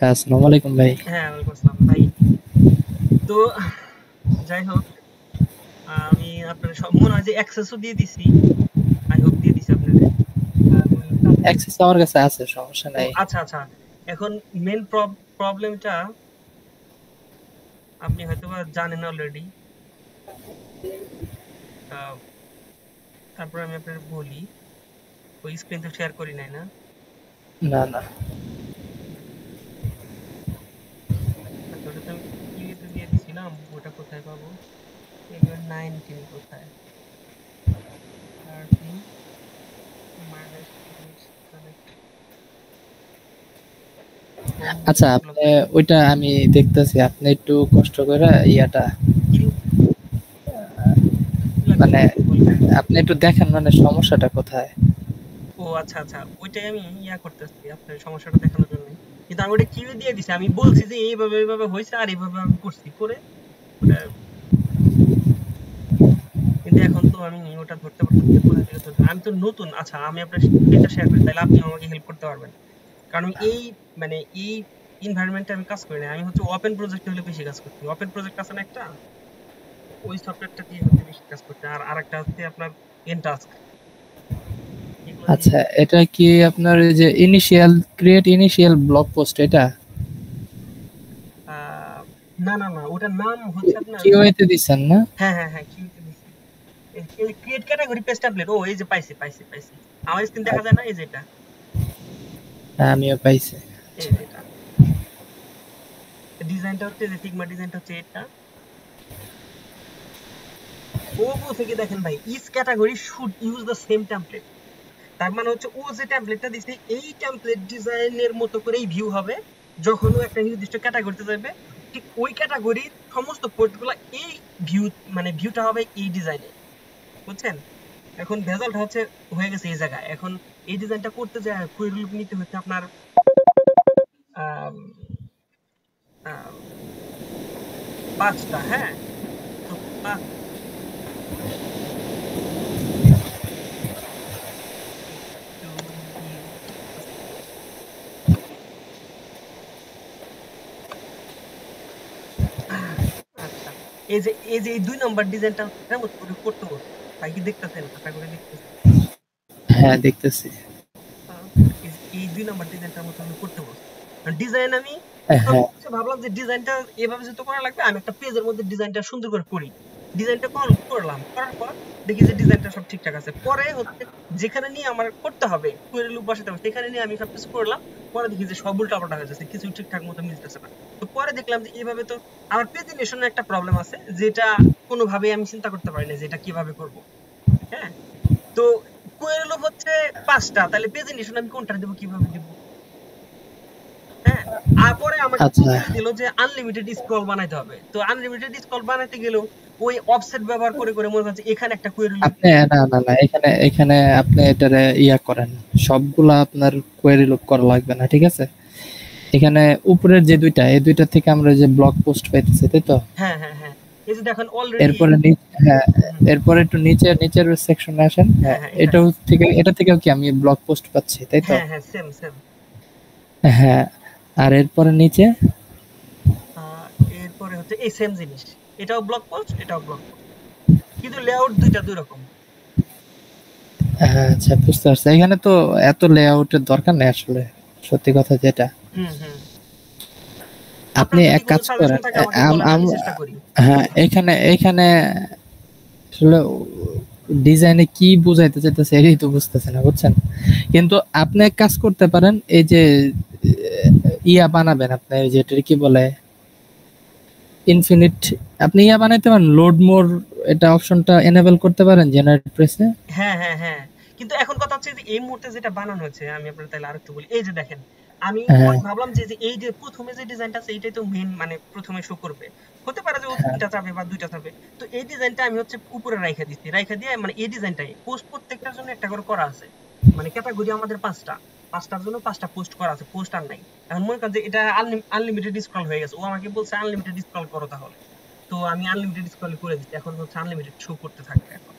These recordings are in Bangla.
হ্যাঁ, আসসালামু আলাইকুম ভাই। হ্যাঁ, ওয়ালাইকুম আসসালাম ভাই। তো যাই হোক, আমি আপনার মনে হয় যে অ্যাক্সেসও দিয়ে দিছি। আই হোপ দিয়ে দিছি আপনারে। ওই টাস্কের। অ্যাক্সেস আমার কাছে আছে, সমস্যা ও নাই। আচ্ছা, আচ্ছা। এখন মেইন প্রবলেমটা আপনি হয়তোবা জানেন অলরেডি। আ তারপরে আমি আপনারে বলি। ওই স্ক্রিন তো শেয়ার করি নাই না? না, না। আচ্ছা, ওটা তো আমি কিউতে দিয়ে দিছিলাম। ওটা কোথায় পাবো? এলিমেন্ট 19 কোথায়? 13 মাইনাস ইমেজ কানেক্ট ফ্রম আচ্ছা, ডেস্কটপ। আপনি ওইটা আমি দেখতেছি। আপনি একটু কষ্ট করে ইয়াটা কি লাগবে মানে বলেন? আপনি একটু দেখেন মানে সমস্যাটা কোথায়। ও আচ্ছা, আচ্ছা। ওইটাই আমি করতেছি আপনার সমস্যাটা দেখানোর জন্যই। কিন্তু আমি ওটা কিউ দিয়ে দিছি। আমি বলছি যে এইভাবে, এইভাবে হইছে আর এইভাবে আমি করছি। করে ওটা কিন্তু এখন তো আমি ওটা ধরতে পারতেছি না। কোথা থেকে ধরতে আমি তো নতুন। আচ্ছা, আমি আপনার স্ক্রিনটা শেয়ার করি। তাইলে আপনিও আমাকে হেল্প করতে পারবেন। কারণ এই মানে এই এনভায়রনমেন্ট এ আমি কাজ করি না। আমি হচ্ছে ওপেন প্রজেক্ট হলে বেশি কাজ করছি। ওপেন প্রজেক্ট আছে না একটা? ওই সফটওয়্যারটা দিয়ে হচ্ছে বেশি কাজ করছি। আর আরেকটা হচ্ছে আপনার এনটাস্ক। এগুলো দিয়ে আচ্ছা, এটা কি আপনার ওই যে ইনিশিয়াল ব্লগ পোস্ট এটা? আ না, না, না। ওটার নাম হচ্ছে আপনার কিউএ তে দিছেন না? হ্যাঁ, হ্যাঁ, হ্যাঁ, কিউতে দিছি। এই ক্রিয়েট ক্যাটাগরি পেজ টেমপ্লেট। ও এই যে পাইছি। আমার স্ক্রিন দেখা যায় না? এই যে এটা। হ্যাঁ, আমিও পাইছি। এই যে এটা। ডিজাইনটা হচ্ছে যে সিগমা ডিজাইনটা হচ্ছে এটা। ও বলছে কি দেখেন ভাই, each category should use the same template. তার মানে হচ্ছে ও যে টেমপ্লেটটা দিছে এই টেমপ্লেট ডিজাইনের মতো করেই ভিউ হবে যখন ও একটা নির্দিষ্ট ক্যাটাগরিতে যাবে। ঠিক ওই ক্যাটাগরির সমস্ত পোস্টগুলো এই ভিউ মানে ভিউটা হবে এই ডিজাইনে। বুঝছেন? এখন ভেজালটা হচ্ছে হয়ে গেছে এই জায়গায়। এখন এই ডিজাইনটা করতে যায় কোয়েরি লুপ নিতে হচ্ছে আপনার আম, আম, ৫টা, হ্যাঁ? তো একটু দিয়ে দিতেছি। আচ্ছা, এই যে এই ২ নাম্বার ডিজাইনটা এটার মতো করে করতে বলছে। ভাই কি দেখতেছেন? আশা করি দেখতেছেন। হ্যাঁ, দেখতেছি। আ এই ২ নাম্বার ডিজাইনটার মতো আমি করতে বলছি। ডিজাইন আমি প্রথম হ্যাঁ, হচ্ছে ভাবলাম যে ডিজাইনটা এভাবে যেহেতু করা লাগবে আমি একটা পেজের মধ্যে ডিজাইনটা সুন্দর করে করি। ডিজাইনটা করলাম। করার পর দেখি যে ডিজাইনটা সব ঠিকঠাক আছে। পরে হচ্ছে যেখানে নিয়ে আমার করতে হবে, কোয়েরি লুপ বসাতে হবে সেখানে নিয়ে আমি সবকিছু করলাম। পরে দেখি যে সব উল্টাপাল্টা হয়ে যাচ্ছে। কিছু ঠিকঠাক মতো মিলতেছে না। তো পরে দেখলাম যে এভাবে তো আমার প্রেজেন্টেশন এ একটা প্রবলেম আছে যেটা কোনোভাবেই আমি চিন্তা করতে পারি না যে এটা কিভাবে করব। হ্যাঁ? তো কোয়েরি লুপ হচ্ছে ৫টা। তাহলে প্রেজেন্টেশন আমি কোনটা দিব কিভাবে দিব? হ্যাঁ? আর পরে আমাকে আচ্ছা। বলতেই দিল যে আনলিমিটেড স্ক্রল বানাইতে হবে। তো আনলিমিটেড স্ক্রল বানাইতে গেলেও ওই অফসেট ব্যবহার করে মনে হচ্ছে এখানে একটা কোয়েরি লুপ আপনি না, না, না, এখানে এখানে আপনি এটারে করেন। সবগুলা আপনার কোয়েরি লুপ করা লাগবে না, ঠিক আছে? এখানে উপরের যে দুইটা, এই দুইটা থেকে আমরা যে ব্লগ পোস্ট পাইতেছি, তাই তো? হ্যাঁ, হ্যাঁ, হ্যাঁ। এই যে দেখেন অলরেডি এরপরে হ্যাঁ, হুম, এরপরে একটু নিচের সেকশনে আসেন। হ্যাঁ, হ্যাঁ, হ্যাঁ, এটা থেকেও কি আমি ব্লগ পোস্ট পাচ্ছি, তাই তো? হ্যাঁ, হ্যাঁ, সেম। হ্যাঁ, আর এরপরে নিচে। আ এরপরে হচ্ছে এই সেম জিনিস। এটাও ব্লগ পোস্ট, এটাও ব্লগ পোস্ট। কিন্তু লেআউট ২ টা ২ রকম। হ্যাঁ, আচ্ছা, বুঝতে পারছি। এখানে তো এত লেআউটের দরকার নেই আসলে, সত্যি কথা যেটা। হুম। আপনি আপনার যদি এক কোনো কাজ করেন। সাজেশন থাকে আমাকে বলেন আমি চেষ্টা করি। হ্যাঁ, এখানে এখানে আসলে ডিজাইনে কি বুঝাইতে চাইতেছে এটাই তো বুঝতেছে না, বুঝছেন? কিন্তু আপনি এক কাজ করতে পারেন, এই যে বানাবেন আপনি, ওই যে এটার কি বলে, ইনফিনিট, আপনি বানাইতে পারেন লোড মোর, এটা অপশনটা এনেবল করতে পারেন জেনারেট প্রেসে। হ্যাঁ। কিন্তু এখন কথা হচ্ছে যে এই মুহূর্তে যেটা বানানো হয়েছে আমি আপনার তাইলে আরেকটু বলি। এই যে দেখেন, আমি হ্যাঁ, পরে ভাবলাম যে এই যে ১ম এ যে ডিজাইনটা আছে এইটাই তো মেইন মানে ১ম এ শো করবে। হতে পারে যে ও ৩ টা চাবে বা ২ টা চাবে। তো এই ডিজাইনটা আমি হচ্ছে উপরে রাইখা দিছি। রাইখা দিয়ে মানে এই ডিজাইনটাই পোস্ট প্রত্যেকটার জন্য একটা করে করা আছে। মানে ক্যাটেগরি আমাদের ৫ টা। ৫ টার জন্য ৫ টা পোস্ট করা আছে। পোস্ট আর নাই। এখন মনে করেন যে এটা আনলিমিটেড স্ক্রল হয়ে গেছে। ও আমাকে বলছে আনলিমিটেড স্ক্রল করো তাহলে। তো আমি আনলিমিটেড স্ক্রল করে দিচ্ছি। এখন হচ্ছে আনলিমিটেড শো করতে থাকবে এখন।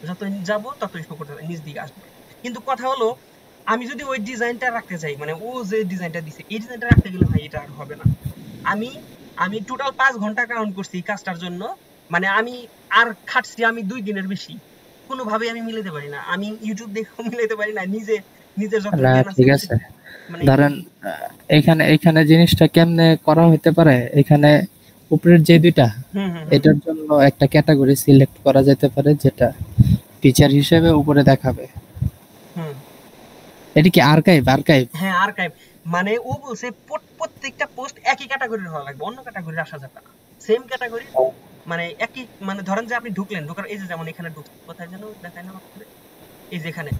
যতই যাব ততই শো করতে থাকবে, নিচ দিকে আসবে। কিন্তু কথা হলো আমি যদি ওই ডিজাইনটা রাখতে চাই, মানে ও যে ডিজাইনটা দিছে এই ডিজাইনটা রাখতে গেলে ভাই এটা আর হবে না। আমি আমি টোটাল 5 ঘন্টা কাউন্ট করছি এই কাজটার জন্য, মানে আমি আর খাটছি আমি 2 দিনের বেশি, কোনোভাবেই আমি মিলাতে পারি না, আমি ইউটিউব দেখেও মিলাতে পারি না, নিজের যত না জ্ঞান আছে ঠিক আছে, মানে ধরেন এখানে এখানে জিনিসটা কেমনে করা হতে পারে, এখানে উপরের যে দুইটা, হুম হুম এটার জন্য একটা ক্যাটাগরি সিলেক্ট করা যেতে পারে যেটা টিচার হিসেবে উপরে দেখাবে। হুম এটা কি আর্কাইভ? হ্যাঁ আর্কাইভ, মানে ও বলছে প্রত্যেকটা পোস্ট একই ক্যাটাগরির হওয়া লাগবে, অন্য ক্যাটাগরির আসা যাবে না, সেম ক্যাটাগরি, মানে একই, মানে ধরেন যে আপনি ঢোকার এই যে যেমন এখানে ঢুকছে, কোথায় যেন দেখায় না আপনাদের? এই যে এখানে,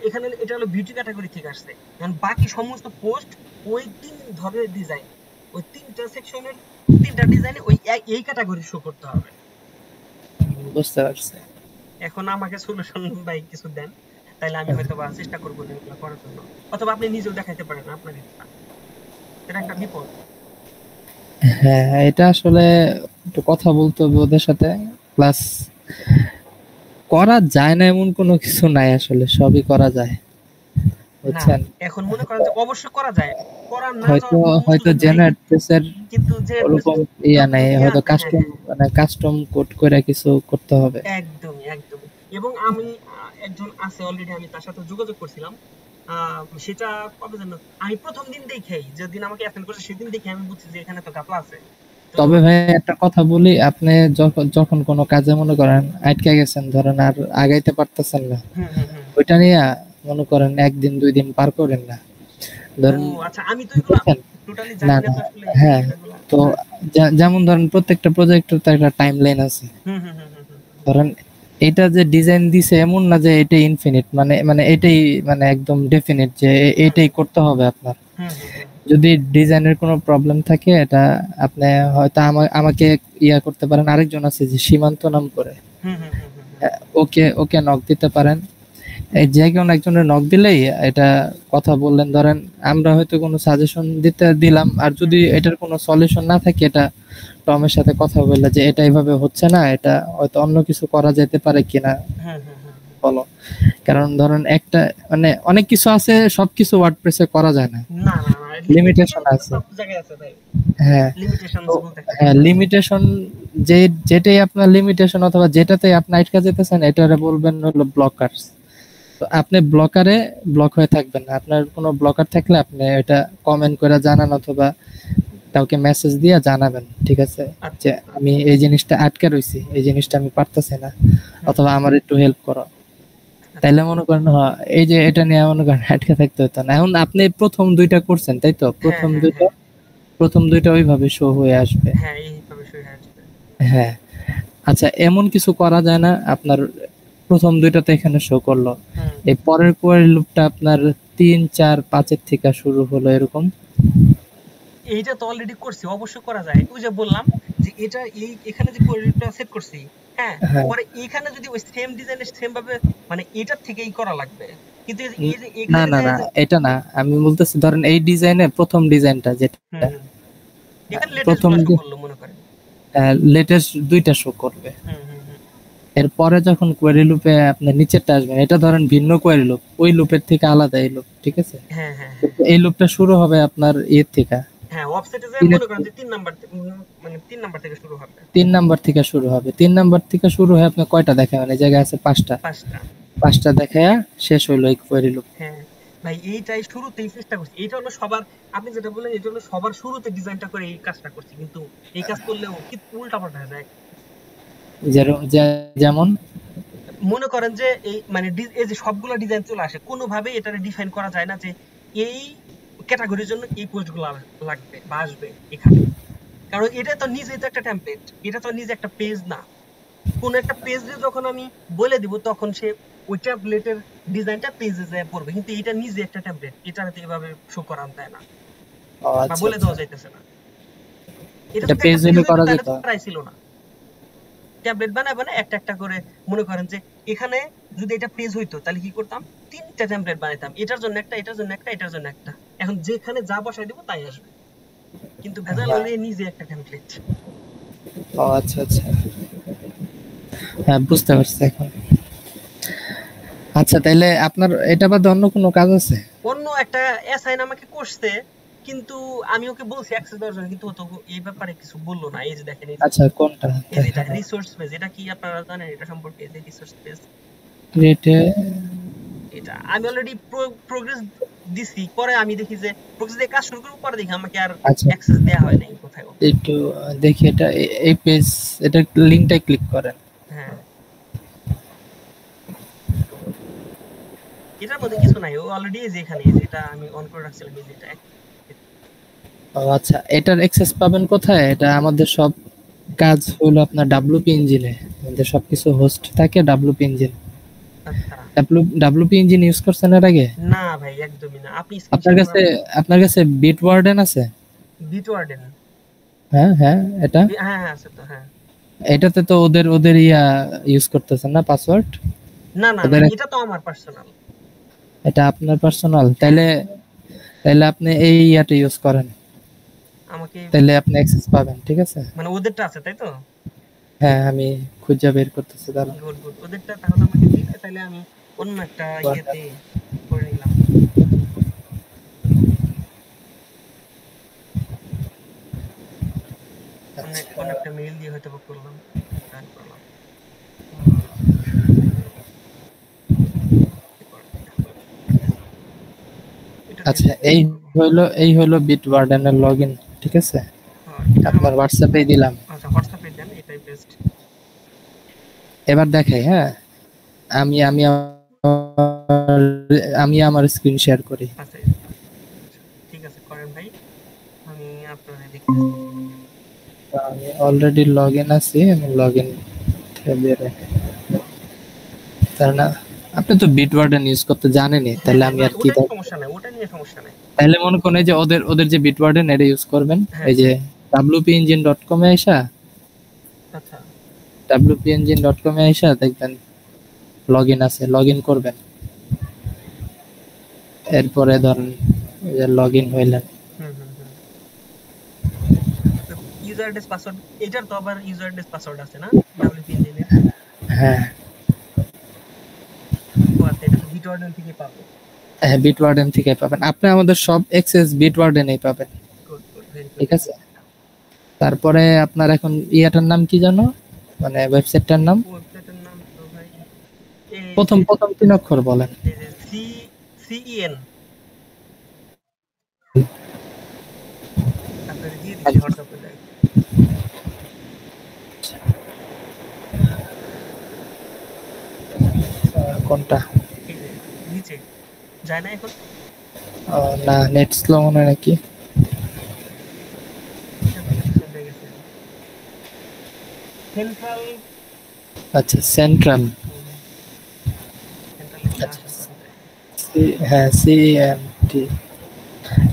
এখানে এটা হলো বিউটি ক্যাটাগরি থেকে আসছে, কারণ বাকি সমস্ত পোস্ট ওই তিন ধরনের ডিজাইন, ওই তিনটা সেকশনের তিনটা ডিজাইনে ওই এই ক্যাটাগরি শো করতে হবে। বুঝতে পারছি। এখন আমাকে সলিউশন ভাই কিছু দেন, তাইলে আমি হয়তো বা চেষ্টা করবো এগুলো করার জন্য, অথবা আপনি নিজেও দেখাইতে পারেন আপনার ইচ্ছা, এটা একটা বিপদ। হ্যাঁ, এটা আসলে একটু কথা বলতে হবে ওদের সাথে, প্লাস করা যায় না এমন কোনো কিছু নাই, আসলে সবই করা যায়, না বুঝছেন। এখন মনে করেন যে অবশ্যই করা যায়, করা না হয়তো যাওয়ার কোনো হয়তো সুযোগ নাই, জেনারেটরের কিন্তু যে ওরকম ইয়া নাই, হয়তো হ্যাঁ হ্যাঁ কাস্টম কোড করে কিছু করতে হবে। একদমই এবং আমি একজন আছে অলরেডি, আমি তার সাথে যোগাযোগ করছিলাম, সেটা কবে জানো, আমি প্রথম দিন দেখেই, যেদিন আমাকে অ্যাটেন্ড করছে সেদিন দেখে আমি বুঝছি যে এখানে তো গাপলা আছে। তো তবে ভাই একটা কথা বলি, আপনি যখন যখন কোনো কাজে মনে করেন আটকে গেছেন, ধরেন আর আগাইতে পারতেছেন না, হুম হুম হুম ওইটা নিয়ে মনে করেন একদিন দুই দিন পার করেন না, ও ধরেন আচ্ছা, আমি তো এগুলো বুঝছেন? টোটালি না জানি না না, তো আসলে এই হ্যাঁ, বিষয়গুলো। তো যেমন ধরেন প্রত্যেকটা প্রজেক্টের তো একটা টাইম লাইন আছে। হুম হুম হুম হুম হুম ধরেন এটা যে ডিজাইন দিছে এমন না যে এটা ইনফিনিট, মানে মানে এটাই মানে একদম ডেফিনিট যে হুম এটাই করতে হবে আপনার। হুম হুম হুম যদি ডিজাইনের কোনো প্রবলেম থাকে, এটা আপনি হয়তো আমাকে ইয়া করতে পারেন, আরেকজন আছে যে সীমান্ত নাম করে, হুম হুম হুম হুম হুম ওকে ওকে নক দিতে পারেন। এই যে কোনো একজনের নক দিলেই এটা কথা বললেন, ধরেন আমরা হয়তো কোনো সাজেশন দিলাম, আর হুম যদি এটার কোনো সলিউশন না থাকে, এটা টমের সাথে কথা বললে যে এটা এইভাবে হচ্ছে না, এটা হয়তো অন্য কিছু করা যেতে পারে কিনা, হুম হুম হুম হুম। বলো। কারণ ধরেন একটা মানে অনেক কিছু আছে, সবকিছু ওয়ার্ডপ্রেসে করা যায় না, না না না, লিমিটেশন লিমিটেশন তো আছে। সব জায়গায় আছে ভাই, হ্যাঁ, লিমিটেশনস তো বলতে। হ্যাঁ লিমিটেশন, যেটাই আপনার লিমিটেশন অথবা যেটাতে আপনি আটকা যেতেছেন, এটারে বলবেন হলো ব্লকার। তো আপনি ব্লকারে ব্লক হয়ে থাকবেন না, আপনার কোনো ব্লকার থাকলে আপনি এটা কমেন্ট করে জানান অথবা কাউকে মেসেজ দিয়ে জানাবেন, ঠিক আছে, আচ্ছা যে আমি এই জিনিসটা আটকে রইছি, এই জিনিসটা আমি পারতেছি না, হুম অথবা আমার একটু হেল্প করো। আচ্ছা তাইলে মনে করেন এই যে এটা নিয়ে মনে করেন আটকে থাকতে হতো না। এখন আপনি প্রথম দুইটা করছেন তাই তো, হ্যাঁ হ্যাঁ হ্যাঁ প্রথম দুইটা ওইভাবে শো হয়ে আসবে। হ্যাঁ এইভাবে শুরু হয়ে আসবে। হ্যাঁ, আচ্ছা এমন কিছু করা যায় না আপনার প্রথম দুইটাতে এখানে শো করলো, হুম এই পরের কোয়ারি লুপটা আপনার 3 4 5 থেকে শুরু হলো এরকম? এইটা তো অলরেডি করছি, অবশ্যই করা যায়, ওই যে বললাম যে এটা এই এখানে যে কোয়ারিটা সেট করছি, হ্যাঁ, হ্যাঁ, পরে এখানে যদি ওই সেম ডিজাইনের সেম ভাবে, মানে এটার থেকেই করা লাগবে, কিন্তু এই যে না এখানে না যে না, এটা না, আমি বলতেছি ধরেন এই ডিজাইনে প্রথম ডিজাইনটা যেটা, হুম হুম এখানে লেটেস্ট প্রথম গুলো শো করলো মনে করেন। লেটেস্ট দুইটা শো করবে। হুম হুম হুম এরপরে যখন কোয়েরি লুপে আপনার নিচেরটা আসবে, এটা ধরেন ভিন্ন কোয়েরি লুপ, ওই লুপের থেকে আলাদা এই লুপ, ঠিক আছে। হ্যাঁ হ্যাঁ হ্যাঁ কিন্তু এই লুপটা শুরু হবে আপনার এর থেকে, হ্যাঁ অফসেটে যে তিনের মনে করেন যে 3 নাম্বার মানে 3 নাম্বার থেকে শুরু হবে। 3 নাম্বার থেকে শুরু হবে, 3 নাম্বার থেকে শুরু হয়ে আপনার কয়টা দেখাবেন, এই জায়গায় আছে পাঁচটা, 5টা। পাঁচটা দেখায় শেষ হইলো এই কোয়েরি লুপ। হ্যাঁ ভাই এইটাই শুরুতেই চেষ্টা করছি, এটা হলো সবার, আপনি যেটা বললেন এটা হলো সবার শুরুতে ডিজাইনটা করে এই কাজটা করছি, কিন্তু এই কাজ করলেও কি উল্টা পাল্টা হয়ে যায়। যেমন মনে করেন যে এই মানে এই যে সবগুলা ডিজাইন চলে আসে, কোনোভাবে এটা ডিফাইন করা যায় না যে এই ক্যাটাগরির জন্য এই পোস্টগুলো লাগবে বা আসবে এখানে, কারণ এটা তো নিজে তো একটা টেমপ্লেট, এটা তো নিজে একটা পেজ না, কোন একটা পেজে যখন আমি বলে দিব তখন সে ওই ট্যাবলেটের ডিজাইনটা পেজে যায় পড়বে, কিন্তু এটা নিজে একটা ট্যাবলেট, এটা এভাবে শো করা দেয় না ও বা আচ্ছা বলে আচ্ছা, দেওয়া যাইতেছে না। এটা এটা যদি পেজ একটা পেজ হইলে হইতো করা তাহলে যেত। তো প্রায় ছিল না, ট্যাবলেট বানায় বানায় একটা একটা করে, মনে করেন যে এখানে যদি এটা পেজ হইতো তাহলে কি করতাম, 3টা টেমপ্লেট বানাইতাম, এটার জন্য একটা, এটার জন্য একটা, এটার জন্য একটা, এখন যেখানে যা বসাই দিব তাই আসবে, কিন্তু ভেজাল হ্যাঁ, হলে নিজে একটা টেমপ্লেট। ও আচ্ছা আচ্ছা, হ্যাঁ বুঝতে পারছি এখন। আচ্ছা, তাইলে আপনার এটা বাদে অন্য কোনো কাজ আছে? অন্য একটা অ্যাসাইন আমাকে করছে, কিন্তু আমি ওকে বলছি অ্যাক্সেস দেওয়ার জন্য, কিন্তু ও তো এই ব্যাপারে কিছু বললো না। এই যে দেখেন, আচ্ছা, কোনটা এই যে এটা দেখেন? রিসোর্স পেজ, এটা কি আপনারা জানেন এটা সম্পর্কে? এই যে রিসোর্স পেজ, ক্রিয়েটে। এটা আমি অলরেডি প্রোগ্রেস দিছি, পরে আমি দেখি যে প্রোগ্রেস দিয়ে কাজ শুরু করব, পরে দেখি আমাকে আর আচ্ছা, অ্যাক্সেস দেয়া হয় নাই কোথাও। একটু দেখি এটা, এই পেজ, এটা লিংকটা ক্লিক করেন। হ্যাঁ, এটার মধ্যে কিছু নাই, ও অলরেডি এই যে এখানে, এই যে এটা আমি অন করে রাখছিলাম, এই যে এটা ও আচ্ছা, এটার অ্যাক্সেস পাবেন কোথায়? এটা আমাদের সব কাজ হলো আপনার ডাব্লুপি ইঞ্জিনে, আমাদের সবকিছু হোস্ট থাকে ডাব্লুপি ইঞ্জিন। আচ্ছা। ডাব্লুপি ইঞ্জিন ইউজ করছেন এর আগে? না ভাই, একদমই না। আপনি স্ক্রিন আপনার শেয়ার কাছে করেন। আপনার কাছে বিটওয়ার্ডেন আছে? বিটওয়ার্ডেন? হ্যাঁ হ্যাঁ, এটা হ্যাঁ হ্যাঁ আছে তো, হ্যাঁ। এটাতে তো ওদের ওদের ইউজ করতেছেন না পাসওয়ার্ড? না না না, ওদের এটা তো আমার পার্সোনাল। এটা আপনার পার্সোনাল? হ্যাঁ, তাইলে তাইলে আপনি এই ইয়াটা ইউজ করেন, আমাকে তাইলে আপনি অ্যাক্সেস পাবেন, ঠিক আছে? মানে ওদেরটা আছে তাই তো? হ্যাঁ, আমি খুঁজে বের করতেছি, দাঁড়ান। গুড গুড, ওদেরটা তাহলে আমাকে দিলে তাহলে আমি অন্য একটা ইয়েতে করে নিলাম। আচ্ছা কোন একটা মেইল দিয়ে হয়তো বা করলাম, জয়েন করলাম। এটা দিয়ে আচ্ছা, এই করবো। হইলো বিটওয়ার্ডেনের লগইন, ঠিক আছে? হ্যাঁ, এটা আপনার আমার। হোয়াটসঅ্যাপে দিলাম। আচ্ছা, হোয়াটসঅ্যাপে দেন, এটাই বেস্ট। এবার দেখাই, হ্যাঁ। আমি আমি আমি আমার স্ক্রিন শেয়ার করি। আচ্ছা, আচ্ছা, ঠিক আছে, করেন ভাই, আমি আপনাদের দেখতেছি। আমি অলরেডি লগ ইন আছি, আমি লগ ইন বেরোয়, তাই না? আপনি তো বিটওয়ার্ডেন ইউজ করতে জানেনই, হ্যাঁ তাহলে হ্যাঁ, আমি না আর কি ওটা নিয়ে সমস্যা নাই, ওটা নিয়ে সমস্যা নাই। তাহলে মনে করেন এই যে ওদের ওদের যে বিটওয়ার্ডেন এটা ইউজ করবেন। হ্যাঁ এই যে হ্যাঁ। wpengine.com এ আইসা, আচ্ছা wpengine.com এ আইসা দেখবেন লগ ইন আছে, লগ ইন করবেন। এরপরে ধরেন লগ ইন হইলেন। হুম হুম হুম। ইউজার অ্যাড্রেস পাসওয়ার্ড, এটার তো আবার ইউজার অ্যাড্রেস পাসওয়ার্ড আছে না ডাব্লিউপি ইঞ্জিনের? হ্যাঁ ও আচ্ছা, এটা তো বিটওয়ার্ডেন থেকে পাবো। হ্যাঁ, বিটওয়ার্ডেন থেকে পাবেন আপনি, আমাদের সব অ্যাক্সেস বিটওয়ার্ডেনেই পাবেন, গুড গুড, ভেরি গুড। ঠিক আছে? তারপরে আপনার এখন ইয়াটার নাম কি জানো, মানে ওয়েবসাইটটার নাম? ওয়েবসাইটের নাম তো ভাই এই প্রথম যে, প্রথম 3 অক্ষর বলেন। এই যে সিইএন, আপনাদের দিয়ে দিচ্ছি হোয়াটসঅ্যাপে যাই। কোনটা? এই যে নিচে যায় না এখন? না, নেট স্লো মনে হয় নাকি। এখান থেকে তো সেন্ড হয়ে গেছে। সেন্ট্রাল। আচ্ছা, সেন্ট্রাল। সেন্ট্রাল লিখলে আচ্ছা, আসা করে যায়। হ্যাঁ, CMT,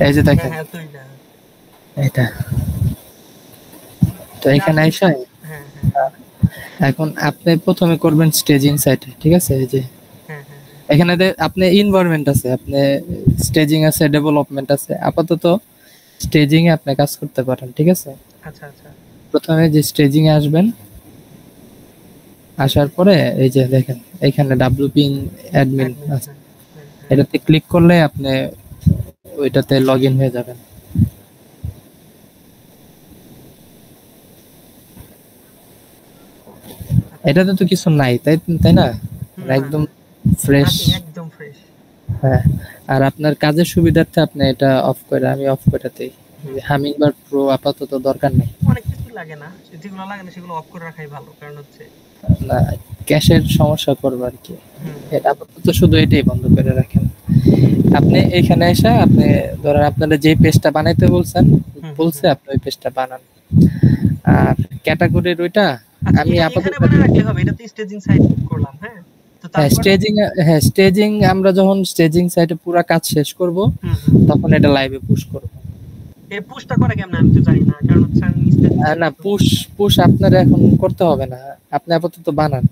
এই যে হ্যাঁ দেখেন হ্যাঁ, তো এটা এটা। তো এটা এখানে আসলে। আইসা হ্যাঁ হ্যাঁ এখন আপনি প্রথমে করবেন স্টেজিং সাইটে, ঠিক আছে? এই যে হ্যাঁ হ্যাঁ হ্যাঁ। এখানে আপনি এনভায়রনমেন্ট আছে, আপনি স্টেজিং আছে, ডেভেলপমেন্ট আছে। আপাতত স্টেজিং এ আপনি কাজ করতে পারেন, ঠিক আছে? আচ্ছা আচ্ছা। প্রথমে যে স্টেজিং এ আসবেন, আসার পরে এই যে দেখেন এখানে ডাব্লিউপি অ্যাডমিন অ্যাডমিন, আছে, হ্যাঁ হ্যাঁ হ্যাঁ। এটাতে ক্লিক করলে আপনি ওইটাতে লগ ইন হয়ে যাবেন। এটাতে তো কিছু নাই, তাই তাই না? মানে না একদম না, ফ্রেশ। নাথিং, একদম ফ্রেশ। হ্যাঁ, আর আপনার কাজের সুবিধার্থে আপনি এটা অফ করে, আমি অফ করে দেই। হুম। হামিংবার্ড প্রো আপাতত দরকার নেই। অনেক কিছু লাগে না, যেগুলো লাগে না সেগুলো অফ করে রাখাই ভালো, কারণ হচ্ছে। না, ক্যাশের সমস্যা করবো আর কি। হুম এটা আপাতত শুধু এটাই বন্ধ করে রাখেন। আপনি এখানে এসে আপনি ধরেন আপনারা যে পেজটা বানাইতে বলছেন, হুম হুম বলছে হুম। আপনি ওই পেজটা বানান। আর ক্যাটাগরির ওইটা আচ্ছা, আমি এটা আপাতত, এখানে বানিয়ে রাখলে হবে? এটা তো স্টেজিং সাইট করলাম, হ্যাঁ, তো হ্যাঁ তারপর? স্টেজিং, হ্যাঁ স্টেজিং, আমরা যখন স্টেজিং সাইটে পুরো কাজ শেষ করব হুম হুম। তখন এটা লাইভে পুশ করব। এই পুশটা করে কেমনে আমি তো জানি না, কারণ হচ্ছে আমি স্টেজিং সাইট না, তো। পুশ পুশ আপনার এখন করতে হবে না, আপনি আপাতত বানান।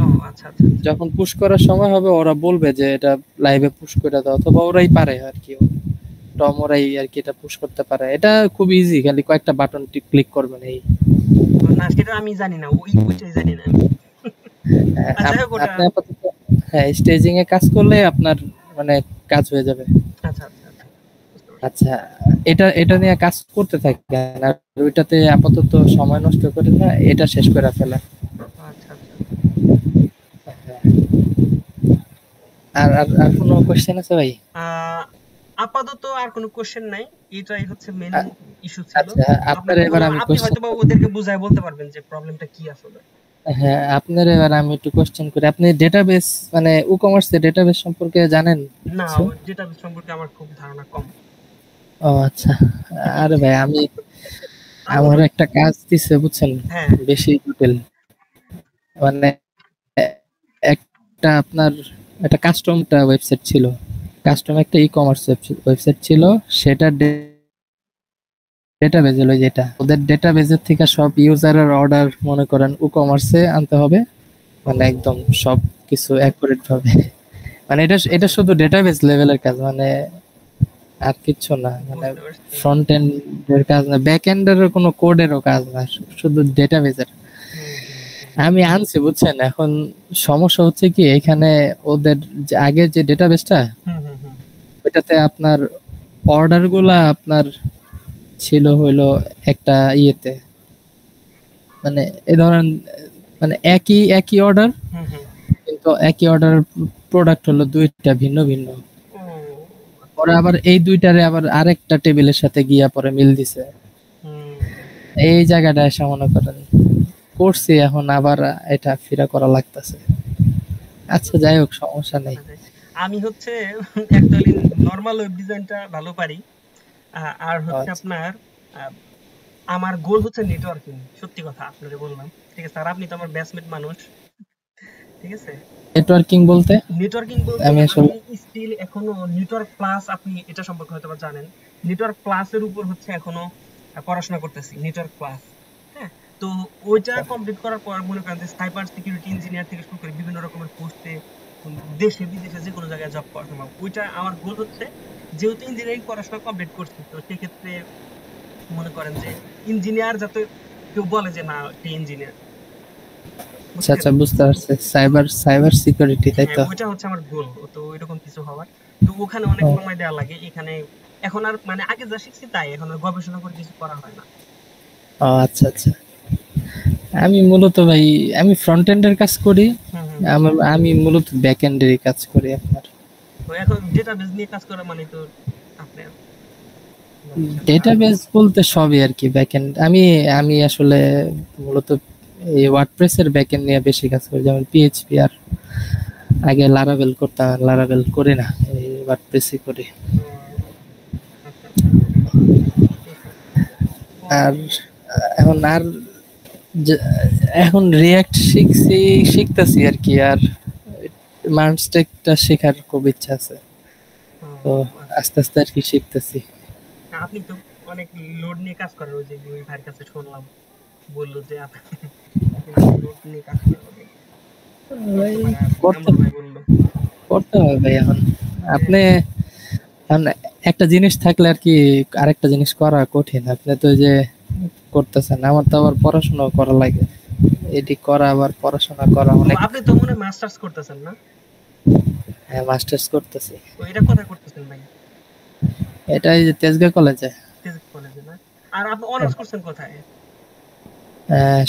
ও আচ্ছা আচ্ছা আচ্ছা। যখন পুশ করার সময় হবে ওরা বলবে যে এটা লাইভে পুশ করে দাও, অথবা ওরাই পারে আর কি, টম ওরাই আর কি এটা পুশ করতে পারে। এটা খুব ইজি, খালি কয়েকটা বাটন ক্লিক করবেন এই। না সেটা আমি জানি না, ওইটাই জানি না আমি। আর যাই হোক, ওটা আপনি আপাতত, হ্যাঁ, স্টেজিং এ কাজ করলে আপনার মানে কাজ হয়ে যাবে। আচ্ছা আচ্ছা আচ্ছা, বুঝতে পারছি। আচ্ছা, এটা এটা নিয়ে কাজ করতে থাকেন, আর ওইটাতে আপাতত সময় নষ্ট করে না, এটা শেষ করে ফেলেন। আচ্ছা আচ্ছা। আর কোনো কোশ্চেন আছে ভাই? আহ, আপাতত আর কোনো কোশ্চেন নাই, এটাই হচ্ছে মেন আ- ইস্যু ছিল। আচ্ছা, আপনার আপনাকে এবার বললাম, আমি আপনি কোশ্চেন, হয়তো বা ওদেরকে বুঝায় বলতে পারবেন যে প্রবলেমটা কি আসলে। হ্যাঁ আপনার এবার আমি একটু কোশ্চেন করি। আপনি ডেটাবেস মানে ই কমার্সে ডেটাবেস সম্পর্কে জানেন না, কিছু? ওই ডেটা সম্পর্কে আমার খুব ধারণা কম। ও আচ্ছা। আরে ভাই, আমি আমার হচ্ছে, একটা কাজ দিছে বুঝছেন, হ্যাঁ, বেশি জটিল। মানে একটা আপনার একটা কাস্টমটা ওয়েবসাইট ছিল, কাস্টম একটা ই কমার্স ওয়েবসাইট ছিল, সেটা ডেটাবেজ হলো যেটা ওদের ডেটাবেজের থেকে সব ইউজারের অর্ডার মনে করেন ই কমার্সে আনতে হবে, ও মানে একদম সব কিছু অ্যাকুরেট ভাবে। মানে এটা এটা আচ্ছা, শুধু ডেটাবেজ লেভেলের কাজ, মানে আর কিচ্ছু না, মানে বুঝতে পারছি। ফ্রন্ট এন্ড এর কাজ না, ব্যাক এন্ডের কোনো কোডেরও কাজ না, শুধু ডেটাবেজের। হুম হুম হুম আমি আনছি বুঝছেন, এখন সমস্যা হচ্ছে কি এখানে ওদের যে আগে যে ডেটাবেসটা, হুম হুম হুম ওইটাতে আপনার অর্ডার গুলা আপনার ছিল হইলো একটা ইয়েতে, মানে এ ধরেন মানে একই একই অর্ডার, হুম হুম। কিন্তু একই অর্ডার প্রোডাক্ট হলো দুইটা ভিন্ন ভিন্ন। ও আচ্ছা পরে আচ্ছা। আবার এই দুইটারে আবার আরেকটা টেবিলের সাথে গিয়া পরে মিল দিছে। হুম। এই জায়গাটা এসে মনে করেন করছি, এখন আবার এটা ফিরা করা লাগতেছে। আচ্ছা বুঝতে যাই হোক, পারছি। সমস্যা নেই। আচ্ছা, আমি হচ্ছে অ্যাকচুয়ালি নর্মাল ওয়েব ডিজাইনটা ভালো পারি। আর হচ্ছে আচ্ছা, আপনার, আহ, আমার গোল হচ্ছে নেটওয়ার্কিং। সত্যি কথা আপনাকে বললাম, ঠিক আছে? আর আপনি তো আমার ব্যাচমেট মানুষ, ঠিক আছে? নেটওয়ার্কিং বলতে নেটওয়ার্কিং বলতে আমি আমি আসলে স্টিল এখনো নেটওয়ার্ক প্লাস, আপনি এটা সম্পর্কে হয়তো বা জানেন, নেটওয়ার্ক প্লাসের উপর হচ্ছে এখনো পড়াশোনা করতেছি, নেটওয়ার্ক প্লাস। হ্যাঁ, তো ওইটা আচ্ছা, কমপ্লিট করার পর মনে করেন যে সাইবার সিকিউরিটি ইঞ্জিনিয়ার থেকে শুরু করে বিভিন্ন রকমের পোস্টে দেশে বিদেশে যে কোনো জায়গায় জব করা সম্ভব। ওইটা আমার গোল হচ্ছে, যেহেতু ইঞ্জিনিয়ারিং পড়াশোনা কমপ্লিট করছি, তো সেক্ষেত্রে মনে করেন যে ইঞ্জিনিয়ার যাতে কেউ বলে যে না সে ইঞ্জিনিয়ার, আচ্ছা, বুঝছেন? আচ্ছা, বুঝতে পারছি, সাইবার সাইবার সিকিউরিটি, তাই হ্যাঁ, তো? ওইটা হচ্ছে আমার গোল। তো ওইরকম কিছু হওয়ার। তো ওখানে অনেক ও সময় দেওয়া লাগে। এখানে এখন আর মানে আগে যা শিখছি তাই, এখন আর গবেষণা করে কিছু করা হয় না। ও, আচ্ছা, আচ্ছা। আমি মূলত ভাই, আমি ফ্রন্ট এন্ডের কাজ করি। হুম হুম হুম। আমি মূলত ব্যাক এন্ডেরই কাজ করি আপনার। তো এখন ডেটাবেস নিয়ে কাজ করা মানে তো আপনার মানে ডেটাবেস বলতে সবই আর কি, ব্যাক এন্ড। আমি আমি আসলে মূলত এই ওয়ার্ডপ্রেস এর ব্যাক এন্ড নিয়ে বেশি কাজ করি, যেমন পিএইচপি, আর আগে লারাভেল করতাম, লারাভেল করি না, এই ওয়ার্ডপ্রেসই করি। আচ্ছা আচ্ছা, বুঝতে পারছি। তো আর এখন আর যে- এখন রিয়াক্ট শিখতেছি আর কি, আর মার্নস্টেকটা শেখার খুব ইচ্ছা আছে, তো আচ্ছা আস্তে আচ্ছা। আস্তে আর কি শিখতেছি। আপনি তো অনেক লোড নিয়ে কাজ করেন, ওই যে ওই ভাইয়ের কাছে শুনলাম, বললো যে আপনি আপনি নাকি লোড নিয়ে কাজ করেন অনেক। ভাই, করতে কামরুল ভাই বললো। করতে হবে ভাই এখন। হ্যাঁ আপনি এখন একটা জিনিস থাকলে আর কি আরেকটা জিনিস করা কঠিন, আপনি তো ওই যে করতেছেন, আমার তো আবার পড়াশোনা করা লাগে, এটি করা আবার পড়াশোনা করা ও, অনেক। আপনি তো মনে হয় মাস্টার্স করতেছেন না? হ্যাঁ, মাস্টার্স করতেছি। তো এটা কোথায় করতেছেন ভাই? এটাই যে তেজগাঁ কলেজে। ফিজিক্স কলেজে না? আর আপনি অনার্স করছেন কোথায়?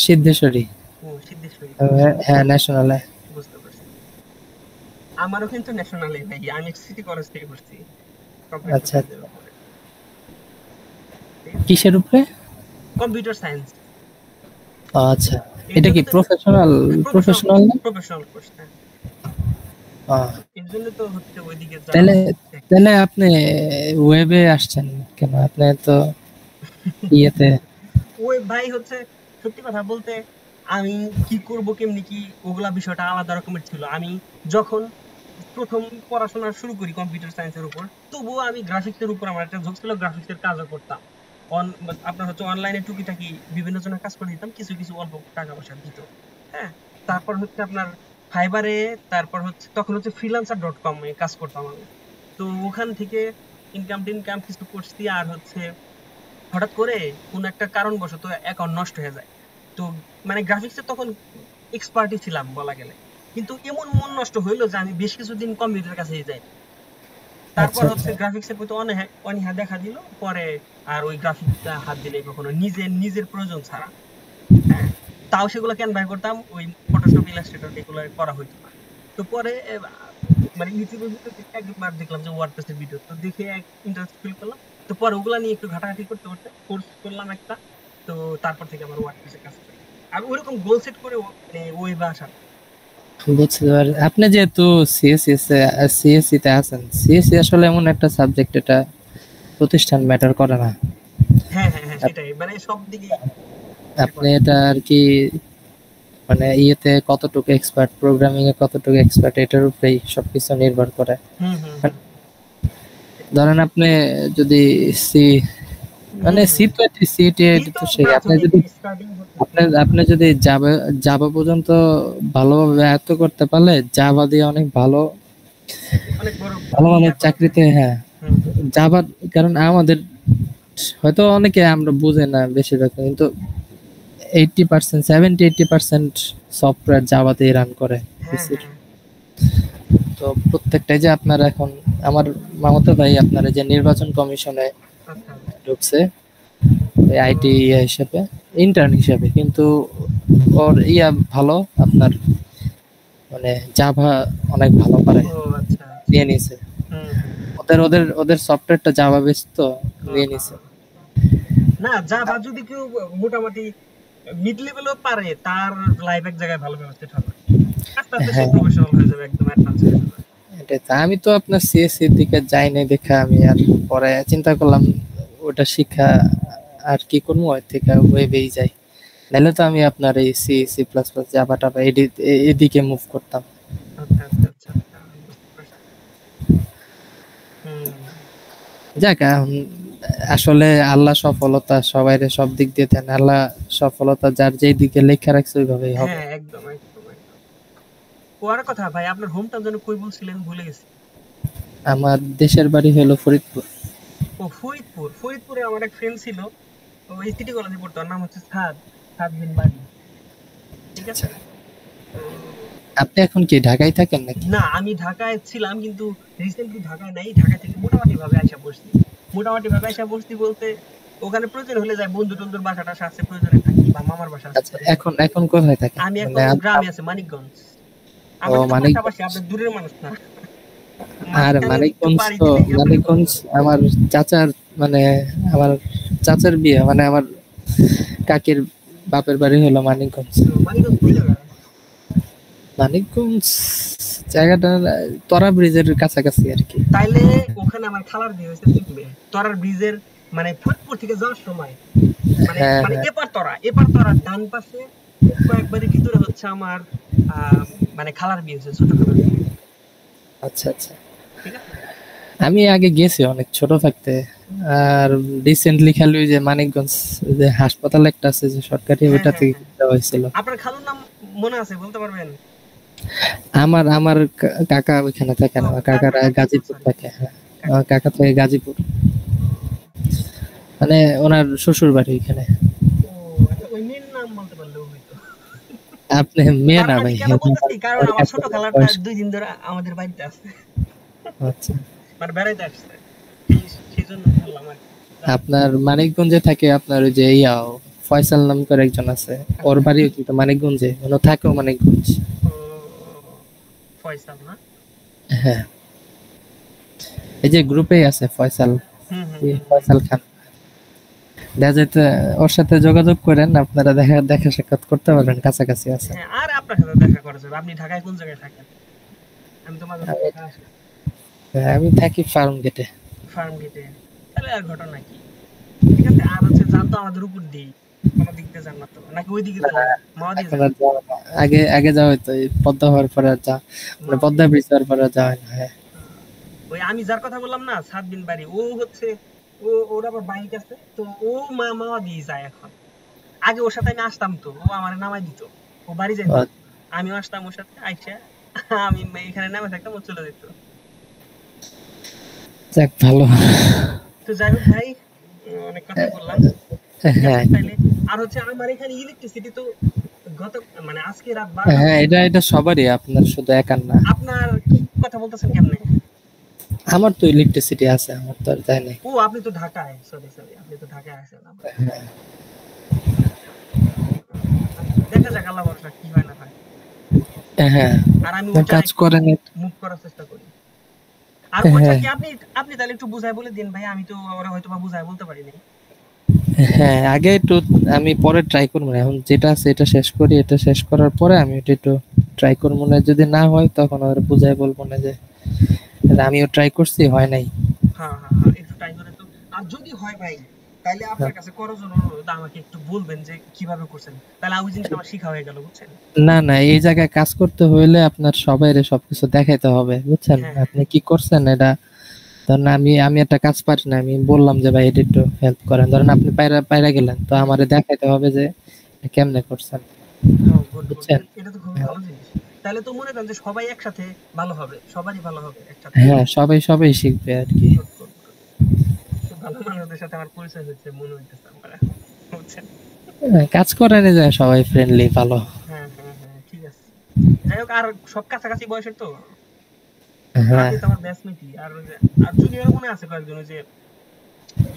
সিদ্ধেশ্বরী। ও, সিদ্ধেশ্বরীতে। হ্যাঁ, ন্যাশনালে। বুঝতে পারছি। আমারও কিন্তু ন্যাশনালে ভাই, আমি সিটি কলেজ থেকে করছি, কম্পিউটার আচ্ছা, সায়েন্সের আচ্ছা। উপরে, ঠিক আছে? কিসের উপরে? Computer science. আচ্ছা, এর এটা জন্য কি তো প্রফেশনাল? প্রফেশনাল প্রফেশনাল না? প্রফেশনাল কোর্স, হ্যাঁ। আহ, এর জন্য তো হচ্ছে ওইদিকে যাওয়া তাহলে লাগছে। তাহলে আপনি ওয়েবে আসছেন কেন? আপনি তো ইয়েতে। ওই ভাই হচ্ছে, সত্যি কথা বলতে, আমি কি করব কেমনি কি, ওগুলা বিষয়টা আলাদা রকমের ছিল। আমি যখন প্রথম পড়াশোনা শুরু করি কম্পিউটার সায়েন্সের উপর, তবুও আমি গ্রাফিক্সের উপর আমার একটা ঝোঁক ছিল, গ্রাফিক্সের কাজও করতাম। অন আপনার হচ্ছে অনলাইনে টুকিটাকি বিভিন্ন জনের কাজ করে দিতাম, কিছু কিছু অল্প টাকা পয়সা দিত। হ্যাঁ, তারপর হচ্ছে আপনার ফাইবারে, তারপর হচ্ছে তখন হচ্ছে freelancer.com এ কাজ করতাম আমি। তো ওখান থেকে ইনকাম টিনকাম কিছু করছি। আর হচ্ছে হঠাৎ করে কোন একটা কারণবশত অ্যাকাউন্ট নষ্ট হয়ে যায়। তো মানে গ্রাফিক্সে তখন এক্সপার্টই ছিলাম বলা গেলে, কিন্তু এমন মন নষ্ট হইলো যে আমি বেশ কিছুদিন কম্পিউটারের কাছেই যাই। তারপর আচ্ছা হচ্ছে আচ্ছা গ্রাফিক্সের প্রতি অনীহা দেখা দিল, পরে আর ওই গ্রাফিক্সটা হাত দিলে কখনো নিজের নিজের প্রয়োজন ছাড়া, হ্যাঁ, তাও সেগুলো ক্যানভায় করতাম, ওই ফটোশপ ইলাস্ট্রেটর এগুলো করা হইতো না। তো পরে মানে ইউটিউবের ভিতর থেকে একবার দেখলাম যে ওয়ার্ডপ্রেসের ভিডিও, তো দেখে এক ইন্টারেস্ট ফিল করলাম। তো পরে ওগুলা নিয়ে একটু ঘাটাঘাটি করতে করতে কোর্স করলাম একটা। তো তারপর থেকে আমার ওয়ার্ডপ্রেসের কাজ করি। আর ওইরকম গোল সেট করে ওয়েবে আসা। বুঝতে পারি। আপনি যেহেতু সিএসসি তে আছেন, সিএসসি আসলে এমন একটা সাবজেক্ট, এটা প্রতিষ্ঠান ম্যাটার করে না। হ্যাঁ হ্যাঁ হ্যাঁ, সেটাই, মানে সব দিকে আপনি এটা আর কি মানে ইয়েতে কতটুকু এক্সপার্ট, প্রোগ্রামিং এ কতটুকু এক্সপার্ট, এটার উপরেই সবকিছু নির্ভর করে। হুম হুম ধরেন আপনি যদি সি মানে সি তো তো সেই, আপনি যদি আপনি যদি জাভা জাভা পর্যন্ত ভালোভাবে আয়ত্ত করতে পারলে, জাভা দিয়ে অনেক ভালো অনেক বড় ভালো মানের চাকরিতে, হ্যাঁ জাভা, কারণ আমাদের হয়তো অনেকে আমরা বুঝে না বেশিরভাগ, কিন্তু 80% 70-80% সফটওয়্যার জাভাতেই রান করে পিসির। তো প্রত্যেকটাই যে আপনার এখন আমার মামাতো ভাই আপনার যে নির্বাচন কমিশনে ঢুকছে আইটি হিসেবে, ইন্টার্ন হিসেবে, কিন্তু ওর ভালো আপনার মানে জাভা অনেক ভালো পারে, নিয়ে নিছে। ওদের ওদের ওদের সফটওয়্যারটা জাভা বেস, তো নিয়ে নিছে। না, জাভা যদি কেউ মোটামুটি মিড লেভেলও পারে, তার লাইফ এক জায়গায় ভালো ব্যবস্থিত হবে, আস্তে আস্তে সে প্রফেশনাল হয়ে যাবে, একদম অ্যাডভান্স হয়ে যাবে। এটাই তো, আমি তো আপনার সিএসসি এর দিকে যাই নাই দেখা, আমি আর পরে চিন্তা করলাম ওটা শিক্ষা আর কি করবো, ওই থেকে ওয়েবেই যাই। নাহলে তো আমি আপনার এই C C plus plus Java টাভা এদিকে মুভ করতাম। আচ্ছা আচ্ছা আচ্ছা, যাক, আসলে আল্লাহ সফলতা সবাইরে সব দিক দিয়ে দেন। আল্লাহ সফলতা যার যেই দিকে লেখা রাখছে ওইভাবেই হবে। হ্যাঁ একদম একদম একদম। ওর কথা ভাই, আপনার হোম টাউন যেন কই বলছিলেন, ভুলে গেছি। আমার দেশের বাড়ি হলো ফরিদপুর। ও ফরিদপুর, ফরিদপুরে আমার এক ফ্রেন্ড ছিল, ওই সিটি কলেজে পড়তো, ওর নাম হচ্ছে সাদ বিন বাড়ি, ঠিক আছে। আপনি এখন কি ঢাকায় থাকেন নাকি? না, আমি ঢাকায় ছিলাম, কিন্তু রিসেন্টলি ঢাকায় নাই, ঢাকা থেকে মোটামুটি ভাবে আইসা বসছি। মোটামুটি ভাবে আইসা বসছি বলতে, ওখানে প্রয়োজন হলে যায়, বন্ধু টন্ধুর বাসাটা আছে, প্রয়োজনে থাকি, বা মামার বাসা আছে। আচ্ছা, এখন এখন কোথায় থাকেন? আমি এখন গ্রামে আছি, মানিকগঞ্জ। ও মানিক, আপনি দূরের মানুষ না। আর মানিকগঞ্জ তো, মানিকগঞ্জ আমার চাচার মানে আমার চাচার বিয়ে, মানে আমার কাকির বাপের বাড়ি হলো মানিকগঞ্জ। মানিকগঞ্জ জায়গাটা তরা ব্রিজের কাছাকাছি আর কি। তাইলে ওখানে আমার খালার বিয়ে হয়েছে তরার ব্রিজের, মানে ফরিদপুর থেকে যাওয়ার সময়, মানে মানে এপার তরা ডান পাশে কয়েকবারের ভিতরে হচ্ছে আমার মানে খালার বিয়ে হয়েছে, ছোট খালার বিয়ে। আচ্ছা আচ্ছা, আমি আগে গেছি অনেক ছোট থাকতে। আর রিসেন্টলি খালি যে মানিকগঞ্জ যে হাসপাতাল একটা আছে যে সরকারি, ওইটা থেকে যাওয়া হয়েছিল। আপনার খালুর নাম মনে আছে, বলতে পারবেন? আমার আমার কাকা ওইখানে থাকে, আমার কাকারা গাজীপুর থাকে। আমার কাকা থাকে গাজীপুর, মানে ওনার শ্বশুর বাড়ি ওইখানে। আপনি মেয়ে না ভাই? কারণ আমার ছোট খালাটা 2 দিন ধরে আমাদের বাড়িতে আছে। আচ্ছা, মানে বেড়াইতে আসছে, সেজন্য বললাম আর কি। আপনার মানিকগঞ্জে থাকে আপনার ওই যে ফয়সাল নাম করে একজন আছে, ওর বাড়িও কিন্তু মানিকগঞ্জে, উনি থাকেও মানিকগঞ্জ। ফয়সাল না? হ্যাঁ, এই যে গ্রুপে আছে ফয়সাল, ফয়সাল খান। দেখা যেতে ওর সাথে যোগাযোগ করেন, আপনারা দেখা সাক্ষাৎ করতে পারবেন, কাছাকাছি আছে। হ্যাঁ, আর আপনার সাথে দেখা করা যাবে। আপনি ঢাকায় কোন জায়গায় থাকেন? আমি তো মাঝে মাঝে ঢাকা আসি। আমি থাকি ফার্ম গেটে। ফার্ম গেটে, তাহলে আর ঘটনা কি? ঠিক আছে। আর হচ্ছে যান তো আমাদের উপর দিয়ে, কোন দিক দিয়ে যান না তো, নাকি ওই দিকে যান? মাওয়া দিয়ে যান? আগে আগে যাওয়া হতো, পদ্মা হওয়ার পরে যা, মানে পদ্মা ব্রিজ হওয়ার পরে যাওয়া হয় না। হ্যাঁ, ওই আমি যার কথা বললাম না, সাত দিন বাড়ি, ও হচ্ছে ওর আবার বাইক আছে, তো ও মাওয়া দিয়ে যায় এখন। আগে ওর সাথে আমি আসতাম, তো ও আমার নামাই দিত, ও বাড়ি যাইত, আমিও আসতাম ওর সাথে, আইসা আমি এখানে নামে থাকতাম, ও চলে যেত। যাক, ভালো। তো যাই হোক ভাই, অনেক কথা বললাম। হ্যাঁ, আর হচ্ছে আমার এখানে ইলেকট্রিসিটি তো গত মানে আজকে রাত 12টা হ্যাঁ, এটা সবারই, আপনার শুধু একার না। আপনার কি কথা বলতেছেন কেমনে? আমার তো ইলেকট্রিসিটি আছে, আমার তো আর তাই নাই। ও আপনি তো ঢাকায়, সরি সরি, আপনি তো ঢাকায় আছেন। দেখা যাক আল্লাহ ভরসা কি হয় না হয়। হ্যাঁ, আর আমি ওইটা কাজ একটু করেন। মুভ করার চেষ্টা করি। আর ওইটা হ্যাঁ কি আপনি আপনি তাহলে একটু বুঝায় বলে দিন ভাই, আমি তো ওরা হয়তো বা বুঝায় বলতে পারি নাই। হ্যাঁ, আগে একটু আমি পরে ট্রাই করবো না, এখন যেটা আছে এটা শেষ করি, এটা শেষ করার পরে আমি এটা একটু ট্রাই করবো না, যদি না হয় তখন ওরা বুঝাই বলবো না যে আমিও ট্রাই করছি, হয় নাই। হ্যাঁ হ্যাঁ হ্যাঁ, একটু ট্রাই করে তো। আর যদি হয় ভাই, তাহলে আপনার কাছে করো জন্য অনুরোধ, আমাকে একটু বলবেন যে কিভাবে করছেন, তাহলে ওই জিনিসটা আমার শিখা হয়ে গেল, বুঝছেন? না না, এই জায়গায় কাজ করতে হইলে আপনার সবাইরে সবকিছু দেখাইতে হবে, বুঝছেন? হ্যাঁ আপনি কি করছেন এটা, ধরেন আমি আমি একটা কাজ পারি না, আমি বললাম যে ভাই এটা একটু হেল্প করেন, ধরেন আপনি পায়রা পায়রা গেলেন, তো আমারে দেখাইতে হবে যে এটা কেমনে করছেন, হ্যাঁ, গুড গুড, বুঝছেন? এটা তো খুবই ভালো জিনিস। তাহলে তো মনে করেন যে সবাই একসাথে ভালো হবে, সবারই ভালো হবে একসাথে। হ্যাঁ, সবাই সবাই শিখবে আর কি। গুড গুড গুড, খুব ভালো মানুষদের সাথে আমার পরিচয় হয়েছে মনে হইতেছে আমার, বুঝছেন? কাজ করেন যে সবাই ফ্রেন্ডলি, ভালো। হ্যাঁ হ্যাঁ হ্যাঁ, ঠিক আছে। যাই হোক, আর সব কাছাকাছি বয়সের তো, হ্যাঁ আপনি তো আমার ব্যাচমেটই। আর ওই যে আর জুনিয়র মনে আছে কয়েকজন, ওই যে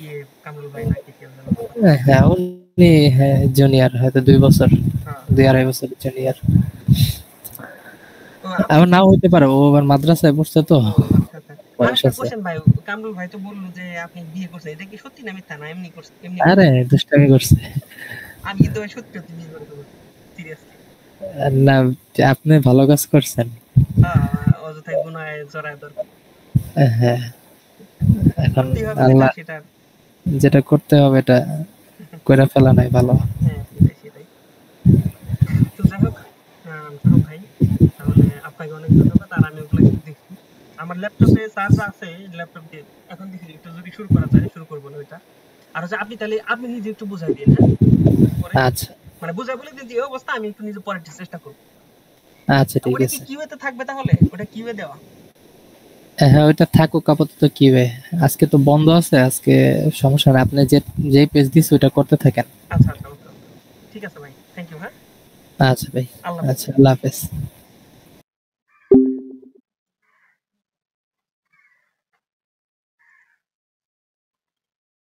ইয়ে কামরুল ভাই নাকি কেউ যেন বললো। হ্যাঁ, উনি হ্যাঁ জুনিয়র, হয়তো 2 বছর, হ্যাঁ, 2 2.5 বছর জুনিয়র। তো আপনি আবার নাও হইতে পারে, ও আবার মাদ্রাসায় পড়ছে তো, ও আচ্ছা আচ্ছা। আর বয়স একটা আছে। কোশ্চেন ভাই, কামরুল ভাই তো বললো যে আপনি বিয়ে করছেন, এটা কি সত্যি না মিথ্যা, না এমনি করছেন এমনি আরে করছেন? দুষ্টামি করছে। আমি কিন্তু ভাই সত্যি সত্যি বিয়ে করে ফেলবো, সিরিয়াসলি। না, আপনি ভালো কাজ করছেন। হ্যাঁ, অযথাই গুনায় জড়ায় দরকার নেই। হ্যাঁ, এখন করতেই হবে যেটা আল্লাহ সেটা। যেটা করতে হবে এটা করে ফেলা নাই ভালো। হ্যাঁ, সেটাই সেটাই। তো যাই হোক, ছোট ভাই, তাহলে আপনাকে অনেক ধন্যবাদ। আর আমি ওগুলো একটু দেখি, আমার ল্যাপটপে চার্জ আছে, ল্যাপটপ দিয়ে এখন দেখি একটু যদি শুরু করা যায়, শুরু করবো না ওইটা। আর হচ্ছে আপনি তাহলে আপনি নিজে একটু বুঝাই দিন, হ্যাঁ, পরে আচ্ছা মানে বুঝাই বলে দিন যে এই অবস্থা, আমি একটু নিজে পরে একটু চেষ্টা করবো। আচ্ছা, ঠিক ওটা কি আছে। কিউএ তে থাকবে তাহলে, ওটা কিউএ দেওয়া? হ্যাঁ, ওইটা থাকুক আপাতত, কি হবে, আজকে তো বন্ধ আছে আজকে, সমস্যা নেই, আপনি যে পেজ দিচ্ছে ওইটা করতে থাকেন। আচ্ছা আচ্ছা, ওকে ওকে, ঠিক আছে ভাই, থ্যাংক ইউ, হ্যাঁ, আচ্ছা ভাই। আল্লাহ হাফেজ। আচ্ছা, আল্লাহ হাফেজ।